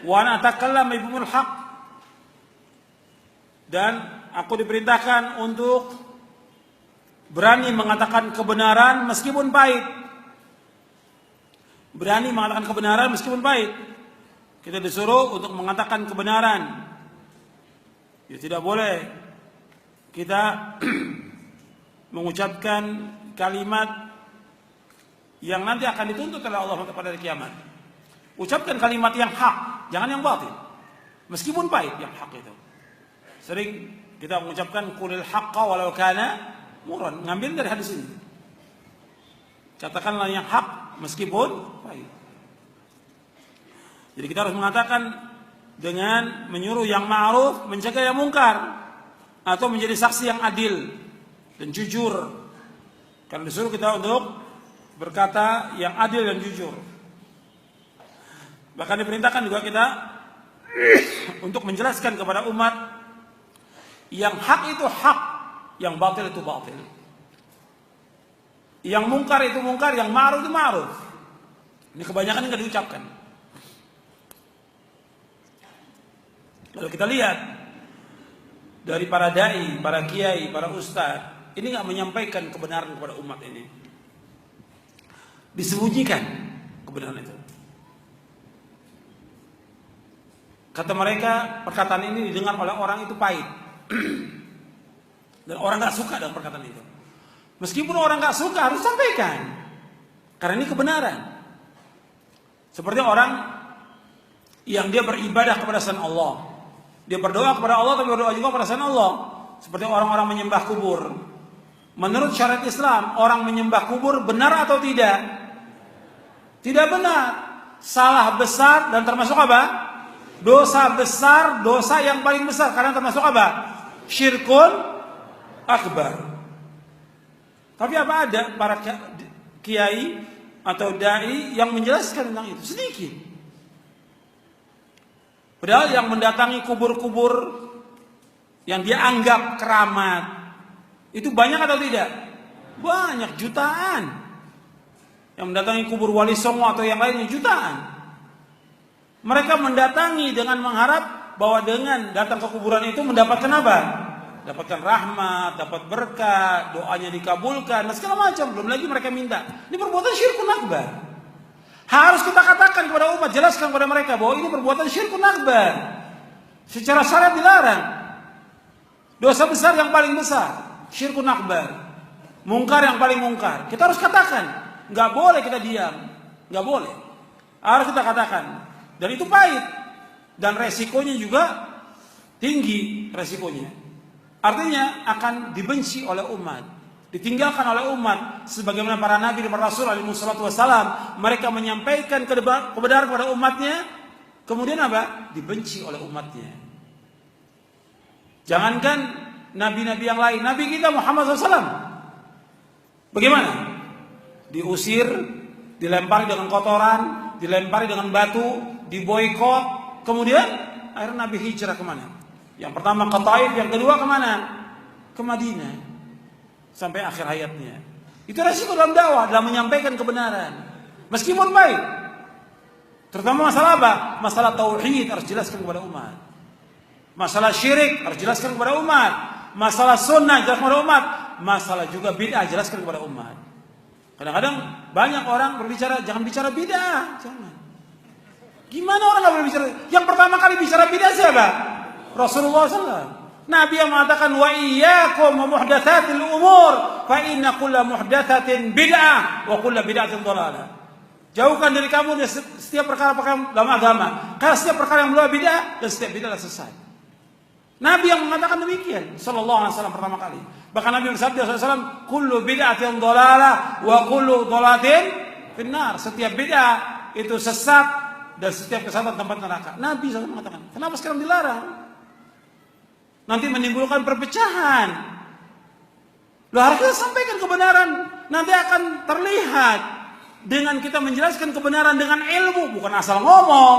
Wa ana atakallam bihumul haq. Dan aku diperintahkan untuk berani mengatakan kebenaran meskipun pahit. Berani mengatakan kebenaran meskipun pahit. Kita disuruh untuk mengatakan kebenaran. Ya, tidak boleh kita mengucapkan kalimat yang nanti akan dituntut oleh Allah pada hari kiamat. Ucapkan kalimat yang hak, jangan yang batil. Meskipun pahit yang hak itu. Sering kita mengucapkan qulil haqqa walau kana murran. Ngambil dari hadis ini. Katakanlah yang hak meskipun pahit. Jadi kita harus mengatakan dengan menyuruh yang ma'ruf, mencegah yang mungkar, atau menjadi saksi yang adil dan jujur. Karena disuruh kita untuk berkata yang adil dan jujur. Bahkan diperintahkan juga kita untuk menjelaskan kepada umat yang hak itu hak, yang batil itu batil. Yang mungkar itu mungkar, yang ma'ruf itu ma'ruf. Ini kebanyakan enggak diucapkan. Kalau kita lihat dari para dai, para kiai, para ustaz, ini enggak menyampaikan kebenaran kepada umat ini. Disembunyikan kebenaran itu. Kata mereka, perkataan ini didengar oleh orang itu pahit. Dan orang gak suka dengan perkataan itu. Meskipun orang gak suka, harus sampaikan. Karena ini kebenaran. Seperti orang yang dia beribadah kepada selain Allah. Dia berdoa kepada Allah, tapi berdoa juga kepada selain Allah. Seperti orang-orang menyembah kubur. Menurut syariat Islam, orang menyembah kubur benar atau tidak? Tidak benar. Salah besar dan termasuk apa? Dosa besar, dosa yang paling besar. Karena termasuk apa? Syirkun akbar. Tapi apa ada para kiai atau dai yang menjelaskan tentang itu? Sedikit. Padahal yang mendatangi kubur-kubur yang dia anggap keramat itu banyak atau tidak? Banyak, jutaan. Yang mendatangi kubur Wali Songo atau yang lainnya jutaan. Mereka mendatangi dengan mengharap bahwa dengan datang ke kuburan itu mendapatkan apa? Dapatkan rahmat, dapat berkah, doanya dikabulkan, dan segala macam. Belum lagi mereka minta. Ini perbuatan syirkun akbar. Harus kita katakan kepada umat, jelaskan kepada mereka bahwa ini perbuatan syirkun akbar. Secara syariat dilarang. Dosa besar yang paling besar, syirkun akbar. Mungkar yang paling mungkar. Kita harus katakan. Nggak boleh kita diam. Nggak boleh. Harus kita katakan. Dan itu pahit. Dan resikonya juga tinggi resikonya. Artinya akan dibenci oleh umat. Ditinggalkan oleh umat. Sebagaimana para nabi dan para rasul alaihi wassalatu wassalam. Mereka menyampaikan kebenaran kepada umatnya. Kemudian apa? Dibenci oleh umatnya. Jangankan nabi-nabi yang lain. Nabi kita Muhammad SAW. Bagaimana? Diusir. Dilempari dengan kotoran. Dilempari dengan batu. Diboikot, kemudian akhirnya Nabi hijrah kemana? Yang pertama ke Taif, yang kedua kemana? Ke Madinah, sampai akhir hayatnya. Itu resiko dalam dakwah, dalam menyampaikan kebenaran, meskipun baik. Terutama masalah apa? Masalah tauhid harus jelaskan kepada umat. Masalah syirik harus jelaskan kepada umat. Masalah sunnah jelaskan kepada umat. Masalah juga bid'ah jelaskan kepada umat. Kadang-kadang banyak orang berbicara, jangan bicara bid'ah, jangan. Gimana orang nggak boleh bicara? Yang pertama kali bicara bid'ah siapa? Rasulullah SAW. Nabi yang mengatakan wa iyyakum wa muhdatsatil umur fa inna kulla muhdatsatin bid'ah wa kulla bid'atin dhalalah. Jauhkan dari kamu setiap perkara-perkara dalam agama. Karena setiap perkara yang berupa bid'ah dan setiap bid'ah adalah sesat. Nabi yang mengatakan demikian sallallahu alaihi wasallam pertama kali. Bahkan Nabi bersabda sallallahu alaihi wasallam, kullu bid'atin dhalalah wa kullu dhalalatin finnar. Setiap bid'ah itu sesat dan setiap kesesatan tempat neraka. Nabi SAW mengatakan, kenapa sekarang dilarang? Nanti menimbulkan perpecahan. Loh, harus kita sampaikan kebenaran. Nanti akan terlihat dengan kita menjelaskan kebenaran dengan ilmu, bukan asal ngomong,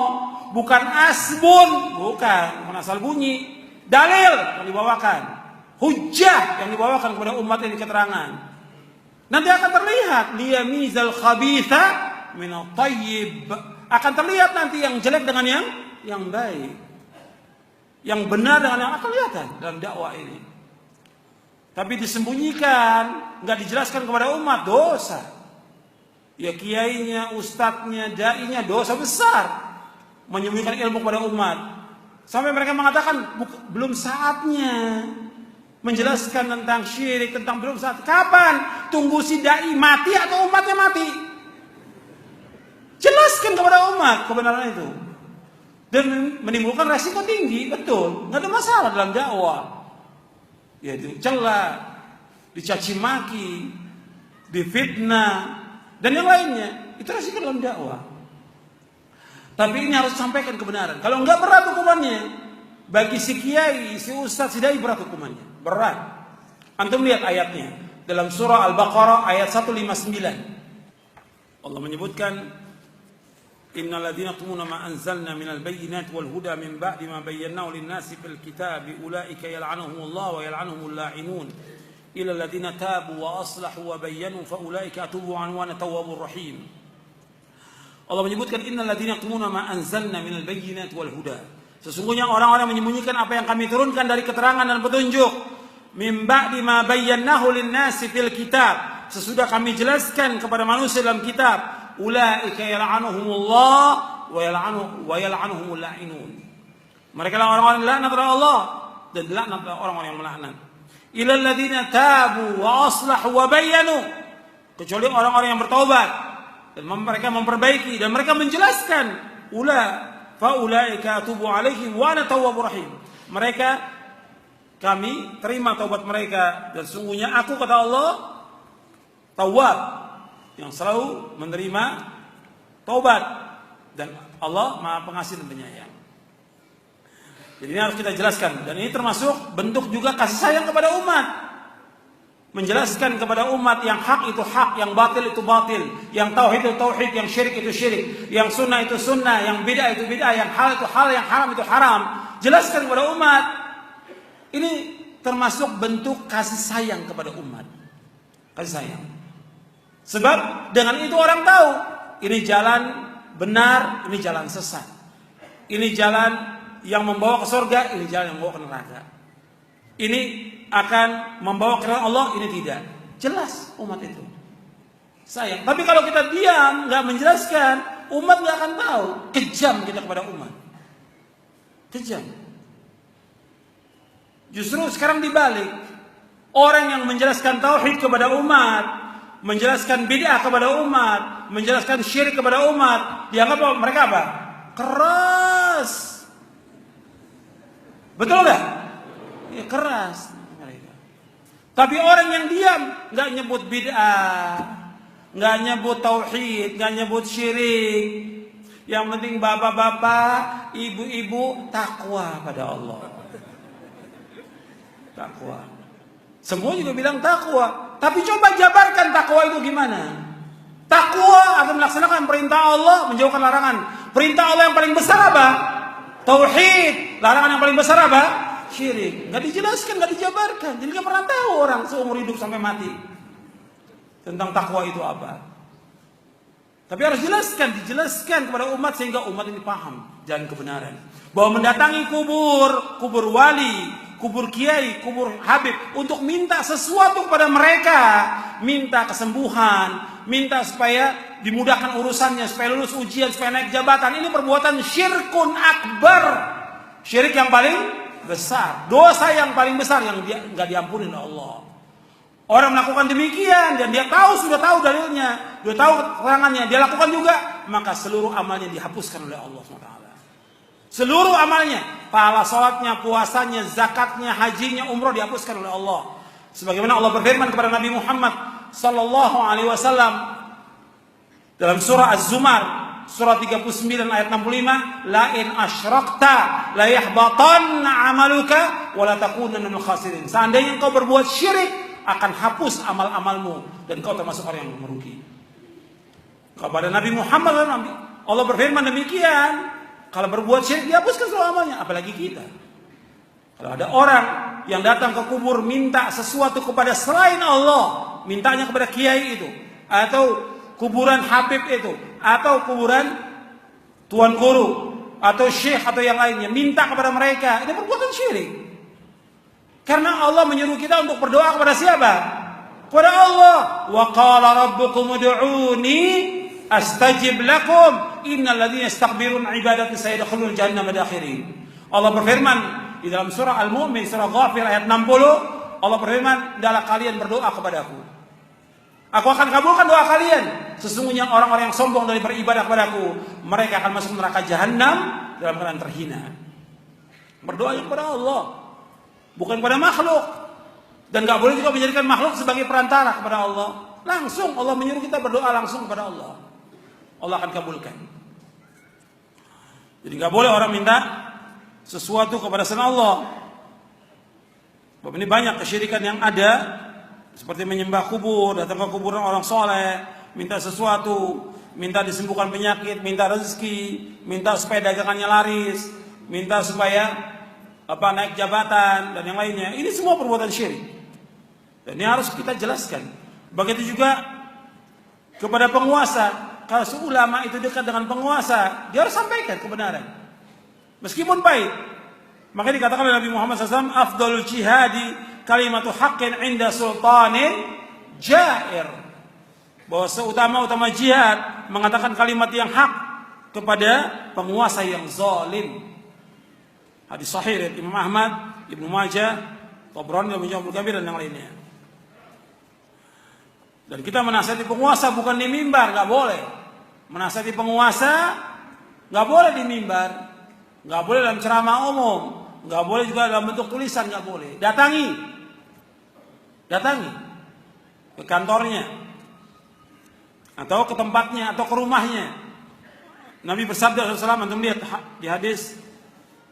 bukan asbun, bukan asal bunyi. Dalil yang dibawakan, hujjah yang dibawakan kepada umat ini keterangan. Nanti akan terlihat liyamizal khabitha minat tayyib. Akan terlihat nanti yang jelek dengan yang yang baik, yang benar dengan yang kelihatan dalam dakwah ini. Tapi disembunyikan, nggak dijelaskan kepada umat, dosa. Ya kiainya, ustadznya, dai-nya dosa besar menyembunyikan ilmu kepada umat. Sampai mereka mengatakan belum saatnya menjelaskan tentang syirik, tentang belum saat. Kapan? Tunggu si dai mati atau umatnya mati? Jelaskan kepada umat kebenaran itu. Dan menimbulkan resiko tinggi, betul. Nggak ada masalah dalam dakwah. Ya dicela, dicaci maki, difitnah, dan yang lainnya. Itu resiko dalam dakwah. Tapi ini harus sampaikan kebenaran. Kalau enggak berat hukumannya. Bagi si kiai, si ustaz, si dai berat hukumannya. Berat. Antum lihat ayatnya. Dalam surah Al-Baqarah ayat 159. Allah menyebutkan, Innal ladzina yaktumuna ma anzalna minal bayyinati wal huda min ba'di ma bayyanahu lin-nasi fil kitabi ulaika yal'anuhumullahu wa yal'anuhumul la'inun illa alladzina tabu wa aslahu wa bayyanu fa ulaika atubu anhu wa ana tawwabur rahim. Allah menyebutkan innal ladzina yaktumuna ma anzalna minal bayyinati wal huda. Sesungguhnya orang-orang menyembunyikan apa yang kami turunkan dari keterangan dan petunjuk. Min ba'di ma bayyanahu lin-nasi fil kitab. Sesudah kami jelaskan kepada manusia dalam kitab. Ulaika yal'anuhumullah wa yal'anuhumul la'inun. Mereka lah orang-orang yang dilaknat oleh Allah dan dilaknat oleh orang-orang yang melaknat. Illal ladzina tabu wa aslahu wa bayyanu. Kecuali orang-orang yang bertaubat dan mereka memperbaiki dan mereka menjelaskan. Ulaika atubu alaihim wa ana tawwabur rahim. Mereka kami terima taubat mereka dan sungguhnya aku, kata Allah, tawwab, yang selalu menerima taubat, dan Allah Maha Pengasih dan Penyayang. Jadi ini harus kita jelaskan, dan ini termasuk bentuk juga kasih sayang kepada umat. Menjelaskan kepada umat yang hak itu hak, yang batil itu batil, yang tauhid itu tauhid, yang syirik itu syirik, yang sunnah itu sunnah, yang bid'ah itu bid'ah, yang hal itu hal, yang haram itu haram. Jelaskan kepada umat. Ini termasuk bentuk kasih sayang kepada umat. Kasih sayang. Sebab dengan itu orang tahu ini jalan benar, ini jalan sesat. Ini jalan yang membawa ke surga, ini jalan yang membawa ke neraka. Ini akan membawa ke Allah, ini tidak. Jelas umat itu. Sayang. Tapi kalau kita diam, nggak menjelaskan, umat nggak akan tahu. Kejam kita kepada umat. Kejam. Justru sekarang dibalik. Orang yang menjelaskan tauhid kepada umat, menjelaskan bid'ah kepada umat, menjelaskan syirik kepada umat, dianggap mereka apa? Keras. Betul nggak? Ya, keras mereka. Tapi orang yang diam, nggak nyebut bid'ah, nggak nyebut tauhid, nggak nyebut syirik. Yang penting bapak-bapak, ibu-ibu takwa pada Allah. Takwa. Semua juga bilang takwa. Tapi coba jabarkan takwa itu gimana? Takwa akan melaksanakan perintah Allah, menjauhkan larangan. Perintah Allah yang paling besar apa? Tauhid. Larangan yang paling besar apa? Syirik. Gak dijelaskan, gak dijabarkan. Jadi gak pernah tahu orang seumur hidup sampai mati tentang takwa itu apa. Tapi harus dijelaskan kepada umat sehingga umat ini paham jalan kebenaran. Bahwa mendatangi kubur wali, kubur kiai, kubur habib untuk minta sesuatu kepada mereka, minta kesembuhan, minta supaya dimudahkan urusannya, supaya lulus ujian, supaya naik jabatan, ini perbuatan syirkun akbar. Syirik yang paling besar, dosa yang paling besar yang nggak diampuni oleh Allah. Orang melakukan demikian dan dia sudah tahu dalilnya, dia tahu keterangannya, dia lakukan juga, maka seluruh amalnya dihapuskan oleh Allah SWT. Seluruh amalnya, pahala salatnya, puasanya, zakatnya, hajinya, umroh dihapuskan oleh Allah. Sebagaimana Allah berfirman kepada Nabi Muhammad sallallahu alaihi wasallam dalam surah Az-Zumar, surah 39 ayat 65, la in asyrakta la yahbatanna amaluka wa la takunanna minal khasirin. Seandainya engkau berbuat syirik, akan hapus amal-amalmu dan kau termasuk orang yang merugi. Kepada Nabi Muhammad Allah berfirman demikian. Kalau berbuat syirik dihapuskan seluruh amalnya, apalagi kita. Kalau ada orang yang datang ke kubur minta sesuatu kepada selain Allah, mintanya kepada kiai itu, atau kuburan habib itu, atau kuburan tuan guru, atau syekh atau yang lainnya, minta kepada mereka, ini perbuatan syirik. Karena Allah menyuruh kita untuk berdoa kepada siapa? Kepada Allah. Wa qala rabbukum ud'uni astajib lakum innal ladzina yastakbiruna ibadati sayadkhulul jannata madakhirin. Allah berfirman di dalam surah Al-Mu'min, surah Ghafir ayat 60, Allah berfirman, "Hendaklah kalian berdoa kepadaku. Aku akan kabulkan doa kalian. Sesungguhnya orang-orang yang sombong dari beribadah kepadaku, mereka akan masuk neraka jahanam dalam keadaan terhina." Berdoa kepada Allah, bukan kepada makhluk. Dan gak boleh juga menjadikan makhluk sebagai perantara kepada Allah. Langsung Allah menyuruh kita berdoa langsung kepada Allah. Allah akan kabulkan. Jadi gak boleh orang minta sesuatu kepada selain Allah. Sebab ini banyak kesyirikan yang ada, seperti menyembah kubur, datang ke kuburan orang soleh, minta sesuatu, minta disembuhkan penyakit, minta rezeki, minta supaya dagangannya laris, minta supaya naik jabatan dan yang lainnya. Ini semua perbuatan syirik. Dan ini harus kita jelaskan. Begitu juga kepada penguasa. Kalau ulama itu dekat dengan penguasa, dia harus sampaikan kebenaran, meskipun pahit. Maka dikatakan oleh Nabi Muhammad SAW, afdalul jihadi kalimatu haqqin inda sultanin jair. Bahwa seutama-utama jihad mengatakan kalimat yang hak kepada penguasa yang zalim. Hadis sahih dari Imam Ahmad, Ibnu Majah, Tabrani, Ibnu Kabir dan yang lainnya. Dan kita menasihati penguasa bukan di mimbar, nggak boleh. Menasihati penguasa nggak boleh di mimbar, nggak boleh dalam ceramah umum, nggak boleh juga dalam bentuk tulisan, nggak boleh. Datangi ke kantornya, atau ke tempatnya, atau ke rumahnya. Nabi bersabda SAW, antum lihat di hadis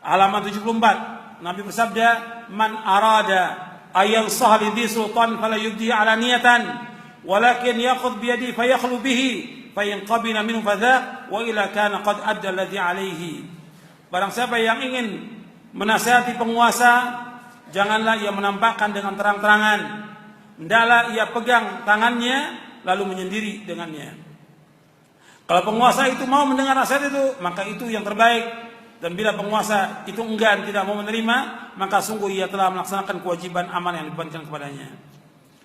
halaman 74. Nabi bersabda, "Man arada ayyan sahli di sultan fala yubdi alaniyatan, walakin yaqud bi yadi fayakhlu bihi, fa in qabila minhu fadha wa ila kana qad adda alladhi alayhi." Barang siapa yang ingin menasihati penguasa, janganlah ia menampakkan dengan terang-terangan. Hendaklah ia pegang tangannya lalu menyendiri dengannya. Kalau penguasa itu mau mendengar nasihat itu, maka itu yang terbaik. Dan bila penguasa itu enggan, tidak mau menerima, maka sungguh ia telah melaksanakan kewajiban amal yang dibebankan kepadanya.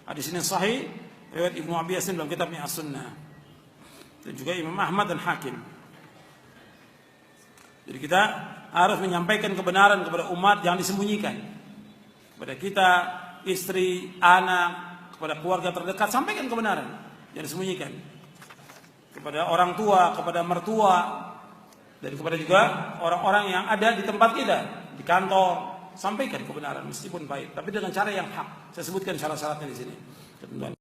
Hadis ini sahih riwayat Ibnu Abi Yasin dalam kitabnya As-Sunnah, dan juga Imam Ahmad dan Hakim. Jadi kita harus menyampaikan kebenaran kepada umat, jangan disembunyikan. Kepada kita, istri, anak, kepada keluarga terdekat, sampaikan kebenaran, jangan disembunyikan. Kepada orang tua, kepada mertua, dan kepada juga orang-orang yang ada di tempat kita, di kantor, sampaikan kebenaran meskipun pahit, tapi dengan cara yang hak. Saya sebutkan syarat-syaratnya di sini.